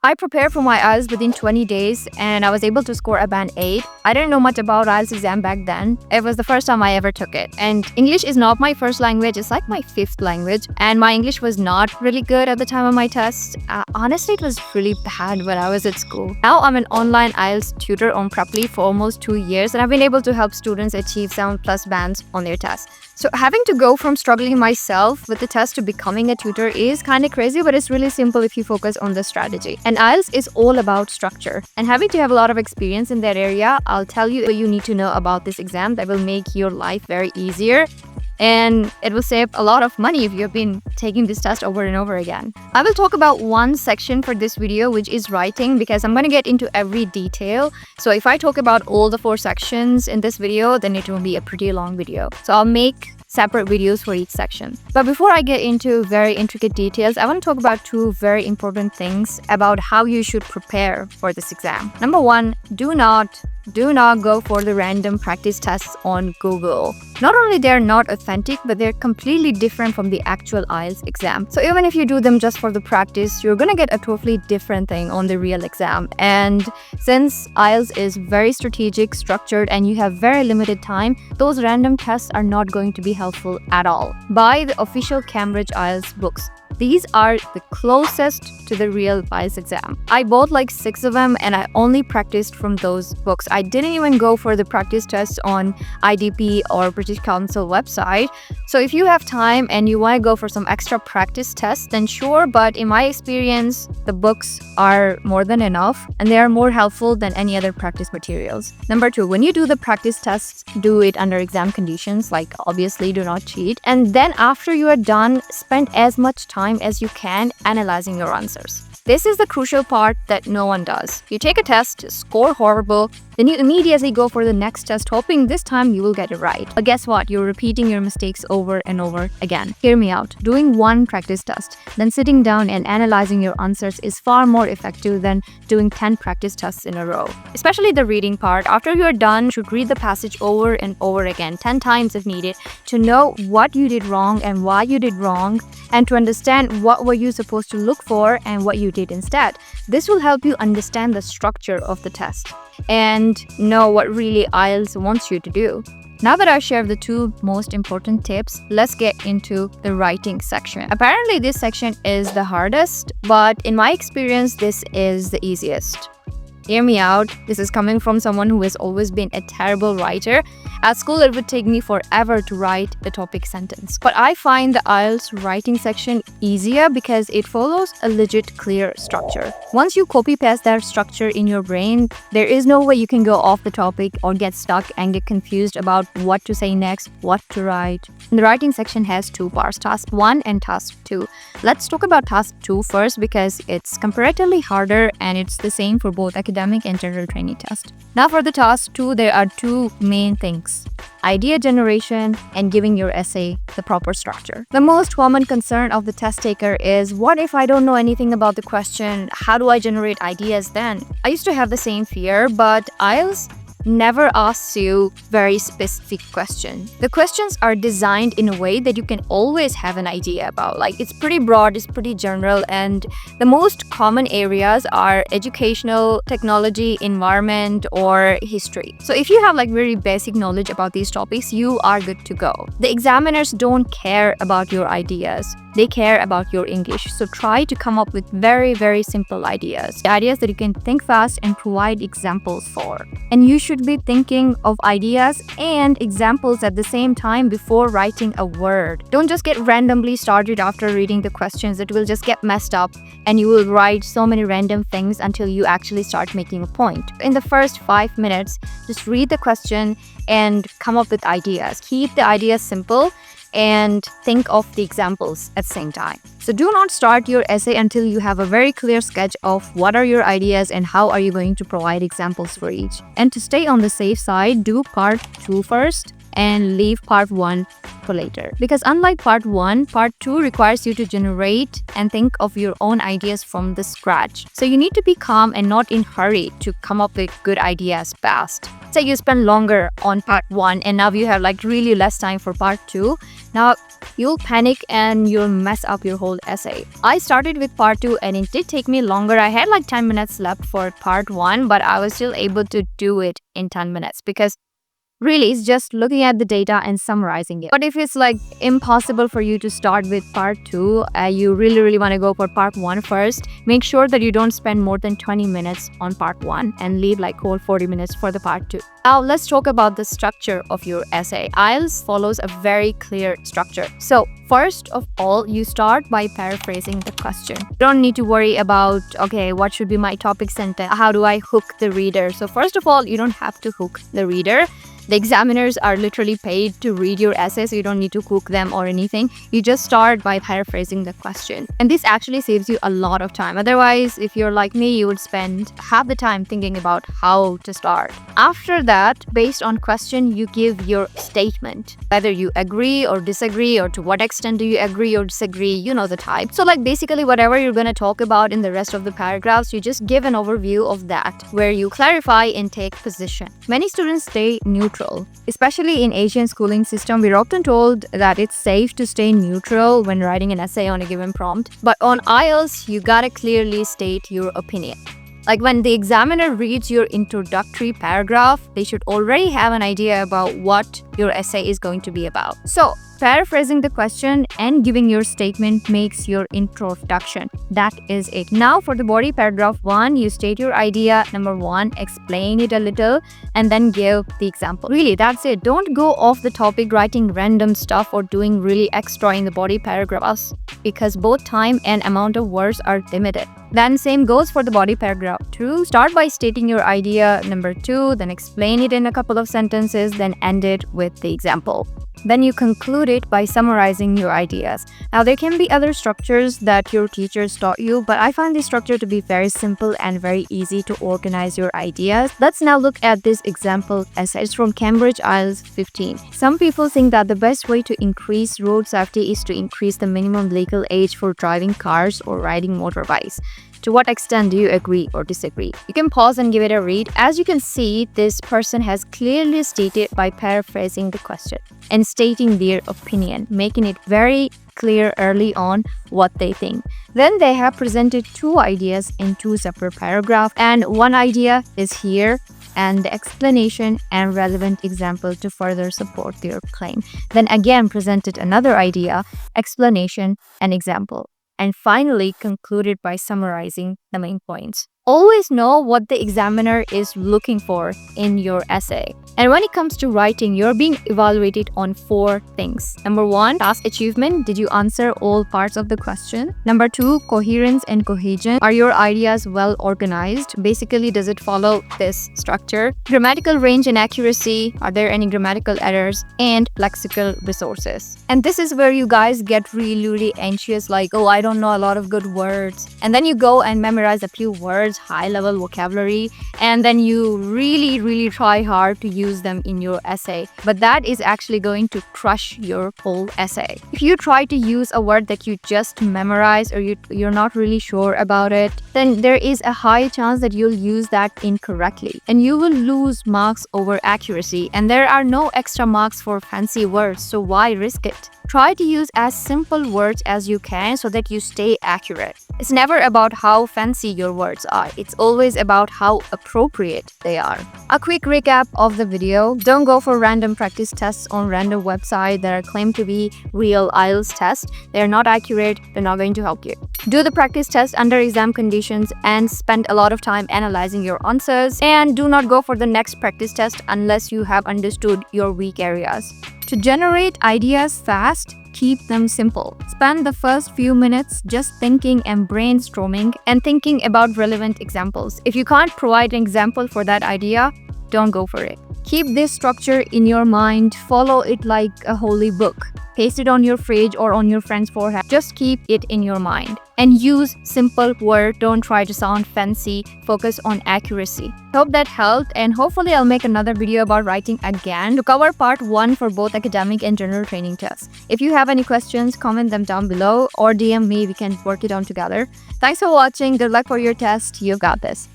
I prepared for my IELTS within 20 days and I was able to score a band 8. I didn't know much about IELTS exam back then. It was the first time I ever took it. And English is not my first language, it's like my fifth language. And my English was not really good at the time of my test. Honestly, it was really bad when I was at school. Now I'm an online IELTS tutor on Preply for almost 2 years and I've been able to help students achieve 7+ bands on their tests. So having to go from struggling myself with the test to becoming a tutor is kind of crazy, but it's really simple if you focus on the strategy. And IELTS is all about structure. And having to have a lot of experience in that area, I'll tell you what you need to know about this exam that will make your life very easier. And it will save a lot of money if you've been taking this test over and over again. I will talk about one section for this video, which is writing, because I'm going to get into every detail. So if I talk about all the 4 sections in this video, then it will be a pretty long video. So I'll make separate videos for each section. But before I get into very intricate details, I want to talk about 2 very important things about how you should prepare for this exam. Number 1, do not go for the random practice tests on Google. Not only they're not authentic, but they're completely different from the actual IELTS exam. So even if you do them just for the practice, you're gonna get a totally different thing on the real exam. And since IELTS is very strategic, structured, and you have very limited time, those random tests are not going to be helpful at all. Buy the official Cambridge IELTS books. These are the closest to the real IELTS exam. I bought like 6 of them and I only practiced from those books. I didn't even go for the practice tests on IDP or British Council website. So if you have time and you want to go for some extra practice tests, then sure, but in my experience, the books are more than enough and they are more helpful than any other practice materials. Number 2, when you do the practice tests, do it under exam conditions, like obviously do not cheat. And then after you are done, spend as much time as you can analyzing your answers. This is the crucial part that no one does. You take a test, score horrible, then you immediately go for the next test, hoping this time you will get it right. But guess what? You're repeating your mistakes over and over again. Hear me out. Doing one practice test, then sitting down and analyzing your answers is far more effective than doing 10 practice tests in a row. Especially the reading part. After you're done, you should read the passage over and over again, 10 times if needed, to know what you did wrong and why you did wrong, and to understand what were you supposed to look for and what you did instead. This will help you understand the structure of the test and know what really IELTS wants you to do. Now that I've shared the 2 most important tips, let's get into the writing section. Apparently this section is the hardest, but in my experience, this is the easiest. Hear me out. This is coming from someone who has always been a terrible writer. At school, it would take me forever to write the topic sentence. But I find the IELTS writing section easier because it follows a legit, clear structure. Once you copy-paste that structure in your brain, there is no way you can go off the topic or get stuck and get confused about what to say next, what to write. And the writing section has 2 parts, task 1 and task 2. Let's talk about task 2 first because it's comparatively harder and it's the same for both academic and general training test. Now for the task 2, there are 2 main things: idea generation and giving your essay the proper structure. The most common concern of the test taker is, what if I don't know anything about the question? How do I generate ideas then? I used to have the same fear, but IELTS never asks you very specific questions. The questions are designed in a way that you can always have an idea about. Like, it's pretty broad, it's pretty general, and the most common areas are educational, technology, environment, or history. So if you have like very basic knowledge about these topics, you are good to go. The examiners don't care about your ideas. They care about your English. So try to come up with very, very simple ideas. Ideas that you can think fast and provide examples for. And you should be thinking of ideas and examples at the same time before writing a word. Don't just get randomly started after reading the questions. It will just get messed up and you will write so many random things until you actually start making a point. In the first 5 minutes, just read the question and come up with ideas. Keep the ideas simple and think of the examples at the same time. So do not start your essay until you have a very clear sketch of what are your ideas and how are you going to provide examples for each. And to stay on the safe side, do part 2 first and leave part 1 for later. Because unlike part 1, part 2 requires you to generate and think of your own ideas from the scratch. So you need to be calm and not in hurry to come up with good ideas fast. Say you spend longer on part 1 and now you have like really less time for part 2. Now you'll panic and you'll mess up your whole essay. I started with part 2 and it did take me longer. I had like 10 minutes left for part 1, but I was still able to do it in 10 minutes because really, it's just looking at the data and summarizing it. But if it's like impossible for you to start with part 2, you really want to go for part 1 first, make sure that you don't spend more than 20 minutes on part 1 and leave like whole 40 minutes for the part 2. Now, let's talk about the structure of your essay. IELTS follows a very clear structure. So, first of all, you start by paraphrasing the question. You don't need to worry about, okay, what should be my topic sentence? How do I hook the reader? So, first of all, you don't have to hook the reader. The examiners are literally paid to read your essay, so you don't need to hook them or anything. You just start by paraphrasing the question. And this actually saves you a lot of time. Otherwise, if you're like me, you would spend half the time thinking about how to start. After that, based on question, you give your statement. Whether you agree or disagree, or to what extent do you agree or disagree, you know the type. So like basically whatever you're going to talk about in the rest of the paragraphs, you just give an overview of that, where you clarify and take position. Many students stay neutral. Especially in Asian schooling system, we're often told that it's safe to stay neutral when writing an essay on a given prompt. But on IELTS, you gotta clearly state your opinion. Like when the examiner reads your introductory paragraph, they should already have an idea about what your essay is going to be about. So, paraphrasing the question and giving your statement makes your introduction. That is it. Now for the body paragraph 1, you state your idea. Number 1, explain it a little and then give the example. Really, that's it. Don't go off the topic writing random stuff or doing really extra in the body paragraphs because both time and amount of words are limited. Then same goes for the body paragraph 2. Start by stating your idea. Number 2, then explain it in a couple of sentences, then end it with the example. Then you conclude it by summarizing your ideas. Now, there can be other structures that your teachers taught you, but I find this structure to be very simple and very easy to organize your ideas. Let's now look at this example essay. It's from Cambridge IELTS 15. Some people think that the best way to increase road safety is to increase the minimum legal age for driving cars or riding motorbikes. To what extent do you agree or disagree? You can pause and give it a read. As you can see, this person has clearly stated by paraphrasing the question and stating their opinion, making it very clear early on what they think. Then they have presented 2 ideas in 2 separate paragraphs, and one idea is here and the explanation and relevant example to further support their claim. Then again presented another idea, explanation, and example, and finally concluded by summarizing the main points. Always know what the examiner is looking for in your essay. And when it comes to writing, you're being evaluated on 4 things. Number 1, task achievement. Did you answer all parts of the question? Number 2, coherence and cohesion. Are your ideas well organized? Basically, does it follow this structure? Grammatical range and accuracy. Are there any grammatical errors? And lexical resources. And this is where you guys get really anxious, like, oh, I don't know a lot of good words. And then you go and memorize a few words, high-level vocabulary, and then you really try hard to use them in your essay. But that is actually going to crush your whole essay. If you try to use a word that you just memorize or you're not really sure about it, then there is a high chance that you'll use that incorrectly. And you will lose marks over accuracy. And there are no extra marks for fancy words, so why risk it? Try to use as simple words as you can so that you stay accurate. It's never about how fancy your words are. It's always about how appropriate they are. A quick recap of the video. Don't go for random practice tests on random websites that are claimed to be real IELTS tests. They're not accurate. They're not going to help you. Do the practice test under exam conditions and spend a lot of time analyzing your answers. And do not go for the next practice test unless you have understood your weak areas. To generate ideas fast, keep them simple. Spend the first few minutes just thinking and brainstorming and thinking about relevant examples. If you can't provide an example for that idea, don't go for it. Keep this structure in your mind. Follow it like a holy book. Paste it on your fridge or on your friend's forehead. Just keep it in your mind. And use simple words. Don't try to sound fancy. Focus on accuracy. Hope that helped, and hopefully I'll make another video about writing again to cover part 1 for both academic and general training tests. If you have any questions, comment them down below or DM me. We can work it on together. Thanks for watching. Good luck for your test. You've got this.